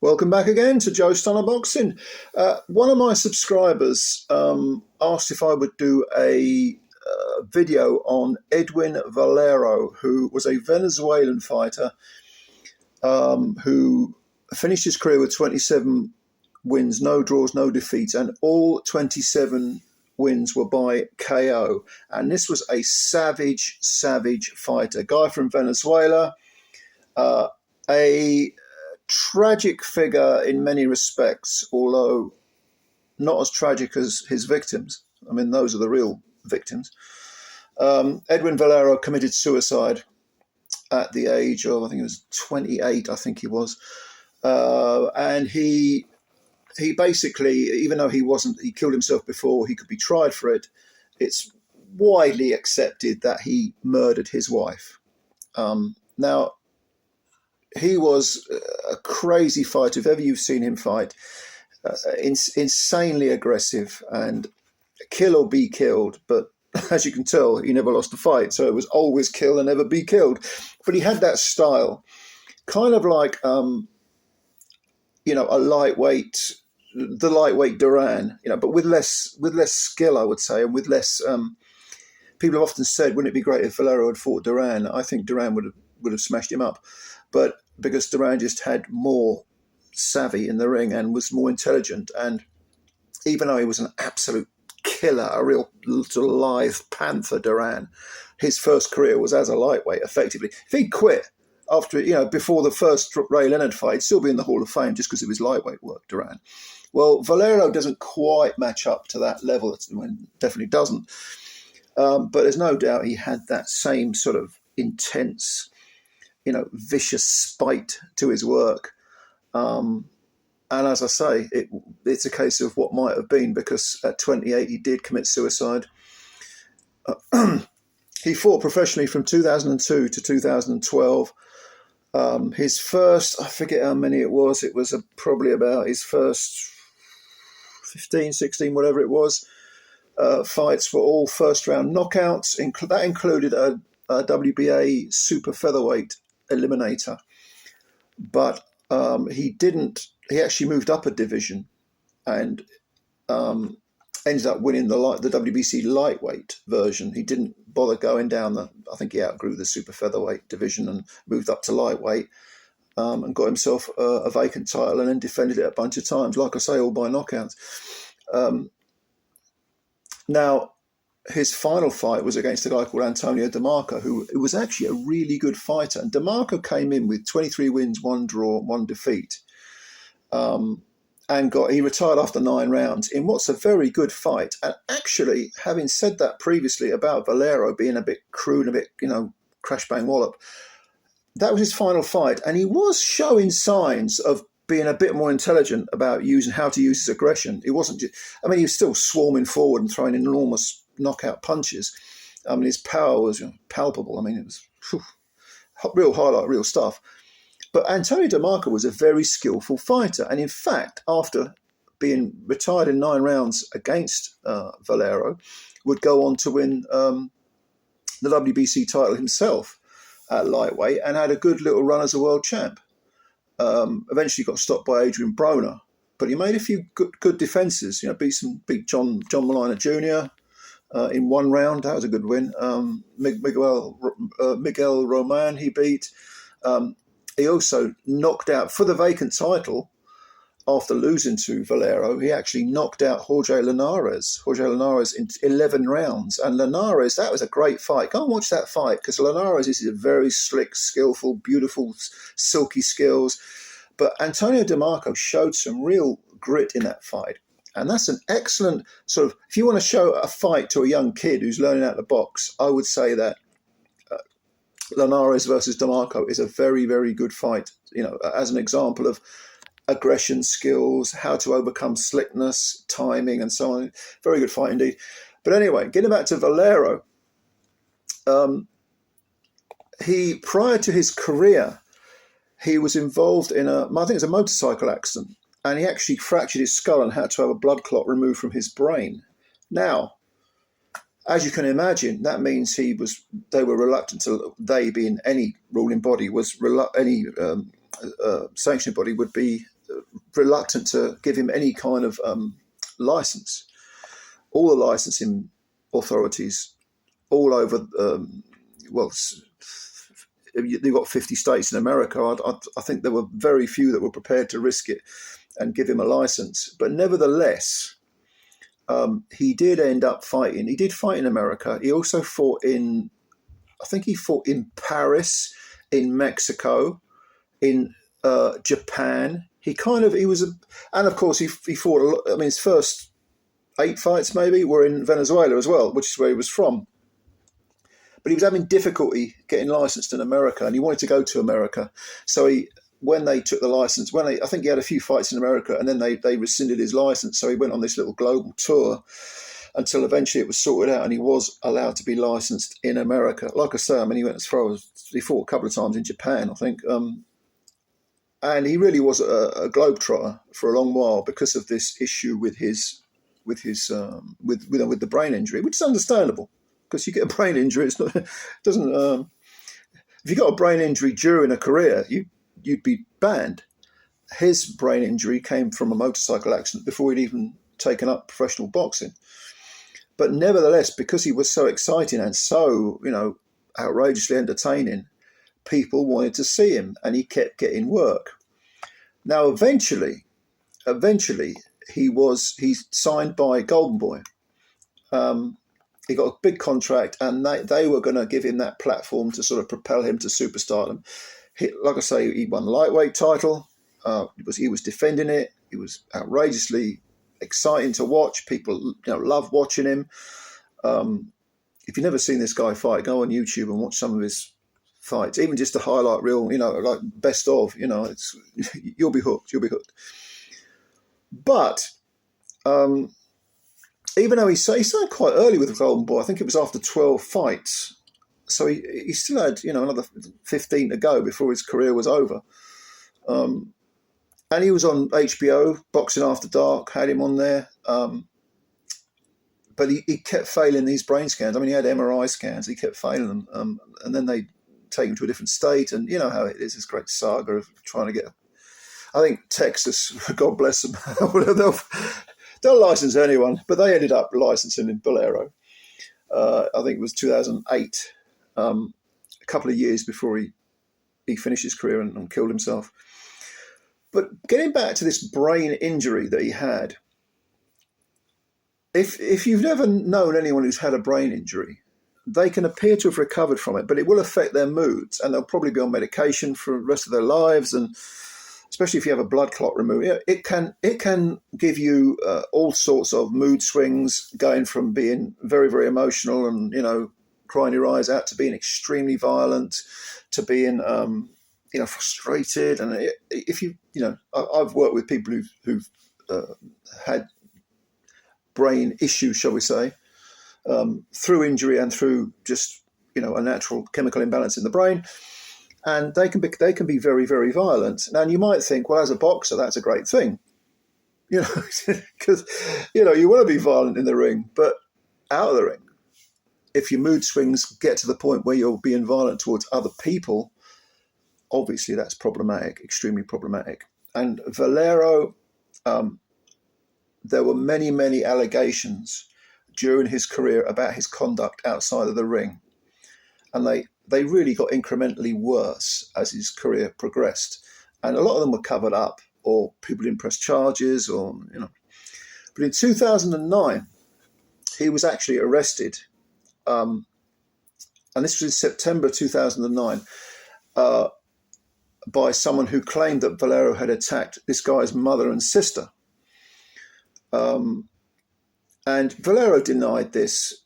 Welcome back again to Joe Stunner Boxing. One of my subscribers asked if I would do a video on EDWIN Valero, who was a Venezuelan fighter who finished his career with 27 wins, no draws, no defeats, and all 27 wins were by KO. And this was a savage fighter. Guy from Venezuela, a tragic figure in many respects, although not as tragic as his victims. I mean, those are the real victims. EDWIN Valero committed suicide at the age of, I think it was 28, I think he was. And he basically, even though he killed himself before he could be tried for it, it's widely accepted that he murdered his wife. Now, he was a crazy fighter. If ever you've seen him fight, insanely aggressive and kill or be killed. But as you can tell, he never lost a fight. So it was always kill and never be killed. But he had that style, kind of like, a lightweight, the lightweight Duran, but with less skill, I would say, and with less. People have often said, wouldn't it be great if Valero had fought Duran? I think Duran would have smashed him up. But because Duran just had more savvy in the ring and was more intelligent, and even though he was an absolute killer, a real sort of lithe panther, Duran, his first career was as a lightweight, effectively. If he quit after, before the first Ray Leonard fight, he'd still be in the Hall of Fame just because of his lightweight work, Duran. Well, Valero doesn't quite match up to that level. Definitely doesn't. But there's no doubt he had that same sort of intense, vicious spite to his work. And as I say, it's a case of what might have been, because at 28, he did commit suicide. He fought professionally from 2002 to 2012. His first, I forget how many it was probably about his first 15, 16, whatever it was, fights were all first-round knockouts. That included a WBA super featherweight eliminator. But he actually moved up a division and ended up winning the WBC lightweight version. He didn't bother going down I think he outgrew the super featherweight division and moved up to lightweight, and got himself a vacant title and then defended it a bunch of times, like I say, all by knockouts. Now, his final fight was against a guy called Antonio DeMarco, who was actually a really good fighter. And DeMarco came in with 23 wins, 1 draw, 1 defeat. And he retired after 9 rounds in what's a very good fight. And actually, having said that previously about Valero being a bit crude, a bit, crash bang wallop, that was his final fight. And he was showing signs of being a bit more intelligent about how to use his aggression. It wasn't just, he was still swarming forward and throwing enormous knockout punches. His power was palpable. It was real highlight, real stuff. But Antonio DeMarco was a very skillful fighter. And in fact, after being retired in 9 rounds against Valero, would go on to win the WBC title himself at lightweight and had a good little run as a world champ. Eventually got stopped by Adrian Broner, but he made a few good defenses. Beat John Molina Jr. In 1 round. That was a good win. Miguel Roman he beat. He also knocked out, for the vacant title, after losing to Valero, he actually knocked out Jorge Linares in 11 rounds. And Linares, that was a great fight. Go and watch that fight, because Linares is a very slick, skillful, beautiful, silky skills. But Antonio DeMarco showed some real grit in that fight. And that's an excellent sort of, if you want to show a fight to a young kid who's learning out the box, I would say that Linares versus DeMarco is a very, very good fight, as an example of aggression skills, how to overcome slickness, timing, and so on. Very good fight indeed. But anyway, getting back to Valero, prior to his career, he was involved in I think it was a motorcycle accident, and he actually fractured his skull and had to have a blood clot removed from his brain. Now, as you can imagine, that means they were reluctant to, they being any ruling body, any sanctioning body would be reluctant to give him any kind of license. All the licensing authorities all over, you've got 50 states in America. I think there were very few that were prepared to risk it and give him a license. But nevertheless, he did end up fighting. He did fight in America. He also fought in Paris, in Mexico, in Japan. And of course he fought a lot. I mean, his first 8 fights maybe were in Venezuela as well, which is where he was from. But he was having difficulty getting licensed in America, and he wanted to go to America. So when they took the license, I think he had a few fights in America, and then they rescinded his license. So he went on this little global tour until eventually it was sorted out and he was allowed to be licensed in America. Like I say, I mean, he went as far as, he fought a couple of times in Japan, I think. And he really was a globetrotter for a long while because of this issue with the brain injury, which is understandable. Because you get a brain injury, if you got a brain injury during a career, you'd be banned. His brain injury came from a motorcycle accident before he'd even taken up professional boxing. But nevertheless, because he was so exciting and so, outrageously entertaining, people wanted to see him, and he kept getting work. Now, eventually, he's signed by Golden Boy. He got a big contract, and they were going to give him that platform to sort of propel him to superstardom. Like I say, he won the lightweight title. He was defending it. He was outrageously exciting to watch. People, love watching him. If you've never seen this guy fight, go on YouTube and watch some of his fights, even just a highlight reel. Like best of. You'll be hooked. You'll be hooked. But even though he signed quite early with the Golden Boy, I think it was after 12 fights. So he still had, another 15 to go before his career was over. And he was on HBO, Boxing After Dark, had him on there. But he kept failing these brain scans. I mean, he had MRI scans. He kept failing them. And then they take him to a different state. And you know how it is, this great saga of trying to get... I think Texas, God bless them, they'll license anyone, but they ended up licensing in Valero. I think it was 2008, a couple of years before he finished his career and killed himself. But getting back to this brain injury that he had, if you've never known anyone who's had a brain injury, they can appear to have recovered from it, but it will affect their moods, and they'll probably be on medication for the rest of their lives, and especially if you have a blood clot removed, it can give you all sorts of mood swings, going from being very, very emotional and crying your eyes out to being extremely violent, to being frustrated. And I've worked with people who've had brain issues, shall we say, through injury and through just a natural chemical imbalance in the brain. And they can be very, very violent. Now, you might think, well, as a boxer, that's a great thing, because you want to be violent in the ring, but out of the ring, if your mood swings get to the point where you're being violent towards other people, obviously that's problematic, extremely problematic. And Valero, there were many, many allegations during his career about his conduct outside of the ring, and they really got incrementally worse as his career progressed. And a lot of them were covered up, or people didn't press charges, But in 2009, he was actually arrested. And this was in September 2009, by someone who claimed that Valero had attacked this guy's mother and sister. And Valero denied this.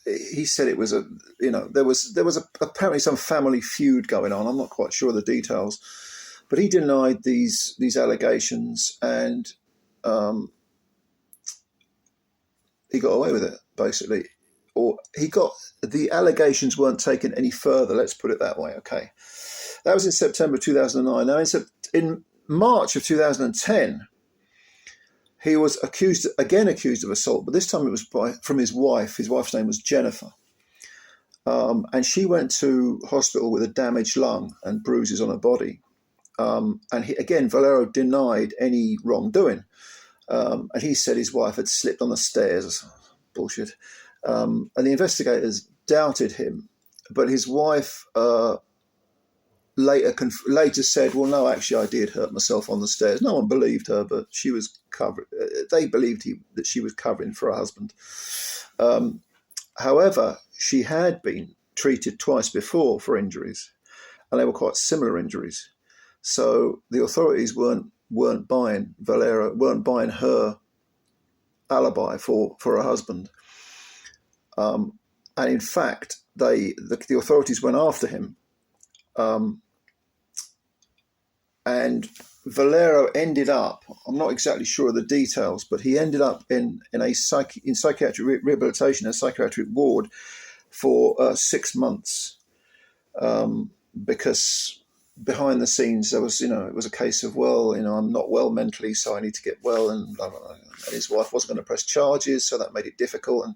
He said it was there was apparently some family feud going on. I'm not quite sure of the details, but he denied these allegations, and he got away with it, basically. Or the allegations weren't taken any further. Let's put it that way. Okay, that was in September 2009. Now in March of 2010. He was accused of assault, but this time it was from his wife. His wife's name was Jennifer. And she went to hospital with a damaged lung and bruises on her body. And Valero denied any wrongdoing. And he said his wife had slipped on the stairs. Bullshit. And the investigators doubted him, but his wife later said, "Well, no, actually, I did hurt myself on the stairs." No one believed her, but she was covering. They believed that she was covering for her husband. However, she had been treated twice before for injuries, and they were quite similar injuries. So the authorities weren't buying her alibi for her husband. And in fact, the authorities went after him. And Valero ended up, I'm not exactly sure of the details, but he ended up in psychiatric rehabilitation, a psychiatric ward for 6 months, because behind the scenes there was, it was a case of, I'm not well mentally, so I need to get well, and blah, blah, blah. And his wife wasn't going to press charges, so that made it difficult. And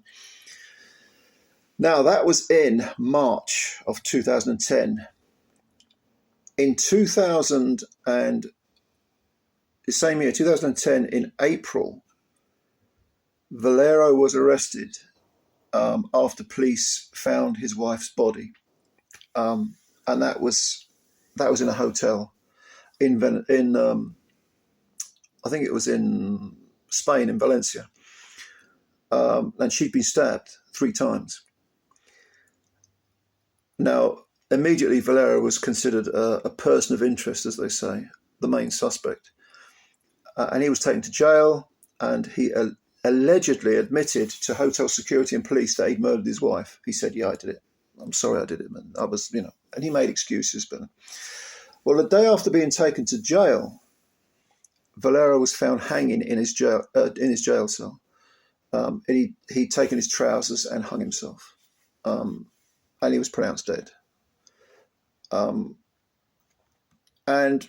now that was in March of 2010. In 2010, in April, Valero was arrested after police found his wife's body, and that was in a hotel in I think it was in Spain, in Valencia, and she'd been stabbed 3 times. Now, immediately, Valero was considered a person of interest, as they say, the main suspect. And he was taken to jail, and he allegedly admitted to hotel security and police that he'd murdered his wife. He said, "Yeah, I did it. I'm sorry I did it, man. I was, and he made excuses." But, well, the day after being taken to jail, Valero was found hanging in his jail cell. And he'd taken his trousers and hung himself. And he was pronounced dead. And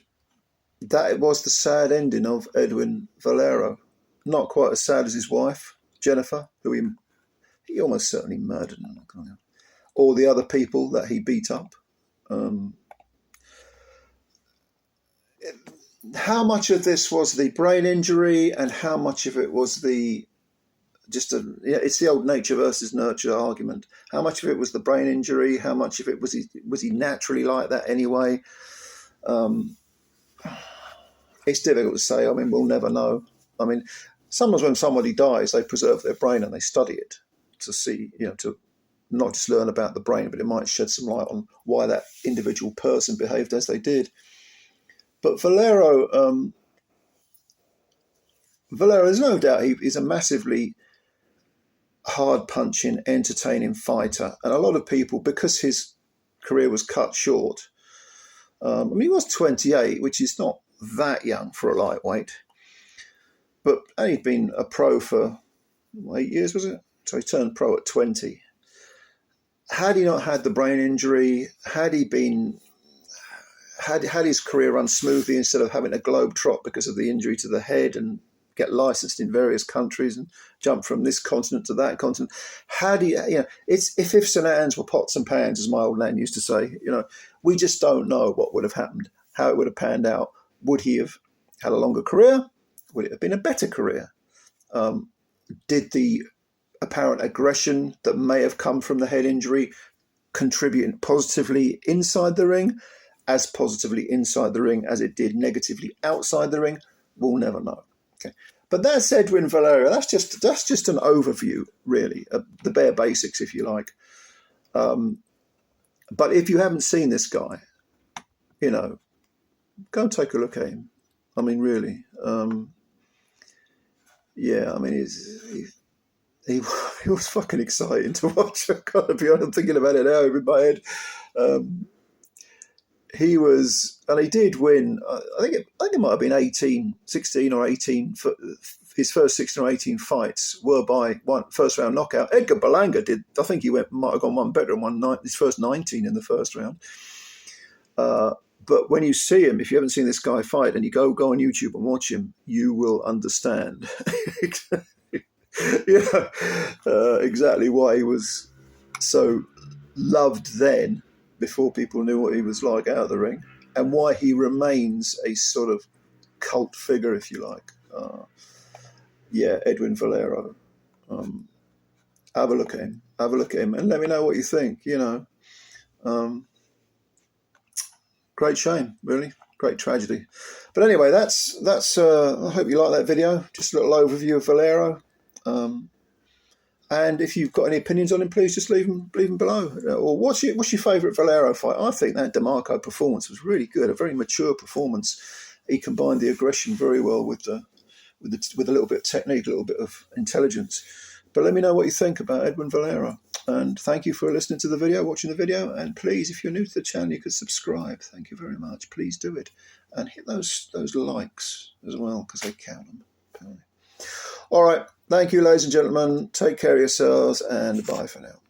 that was the sad ending of Edwin Valero. Not quite as sad as his wife, Jennifer, who he almost certainly murdered, or the other people that he beat up. How much of this was the brain injury, and how much of it was it's the old nature versus nurture argument. How much of it was the brain injury? How much of it was he naturally like that anyway? It's difficult to say. I mean, we'll never know. I mean, sometimes when somebody dies, they preserve their brain and they study it to see, to not just learn about the brain, but it might shed some light on why that individual person behaved as they did. But Valero, there's no doubt he's a massively hard-punching, entertaining fighter. And a lot of people, because his career was cut short, he was 28, which is not that young for a lightweight, but he'd been a pro for 8 years, was it? So he turned pro at 20. Had he not had the brain injury, had his career run smoothly instead of having a globe trot because of the injury to the head and get licensed in various countries and jump from this continent to that continent, it's if ifs and ands were pots and pans, as my old nan used to say. We just don't know what would have happened, how it would have panned out. Would he have had a longer career? Would it have been a better career? Did the apparent aggression that may have come from the head injury contribute positively inside the ring, as positively inside the ring as it did negatively outside the ring? We'll never know. Okay, but that's Edwin Valero. That's just an overview, really, of the bare basics, if you like. But if you haven't seen this guy, go and take a look at him. I mean, really. He was fucking exciting to watch. I gotta be honest, I'm thinking about it now in my head. He was, and he did win. I think it might have been 16 or 18. His first 16 or 18 fights were by first round knockout. Edgar Berlanga did. I think he might have gone one better and won his first 19 in the first round. But when you see him, if you haven't seen this guy fight, and you go on YouTube and watch him, you will understand exactly why he was so loved then, before people knew what he was like out of the ring. and why he remains a sort of cult figure, if you like. Yeah, EDWIN Valero. Have a look at him. Have a look at him, and let me know what you think. Great shame, really. Great tragedy. But anyway, that's. I hope you like that video. Just a little overview of Valero. And if you've got any opinions on him, please just leave them below. Or what's your favourite Valero fight? I think that DeMarco performance was really good. A very mature performance. He combined the aggression very well with a little bit of technique, a little bit of intelligence. But let me know what you think about EDWIN Valero. And thank you for listening to the video, watching the video. And please, if you're new to the channel, you could subscribe. Thank you very much. Please do it. And hit those likes as well, because they count them. All right. Thank you, ladies and gentlemen. Take care of yourselves, and bye for now.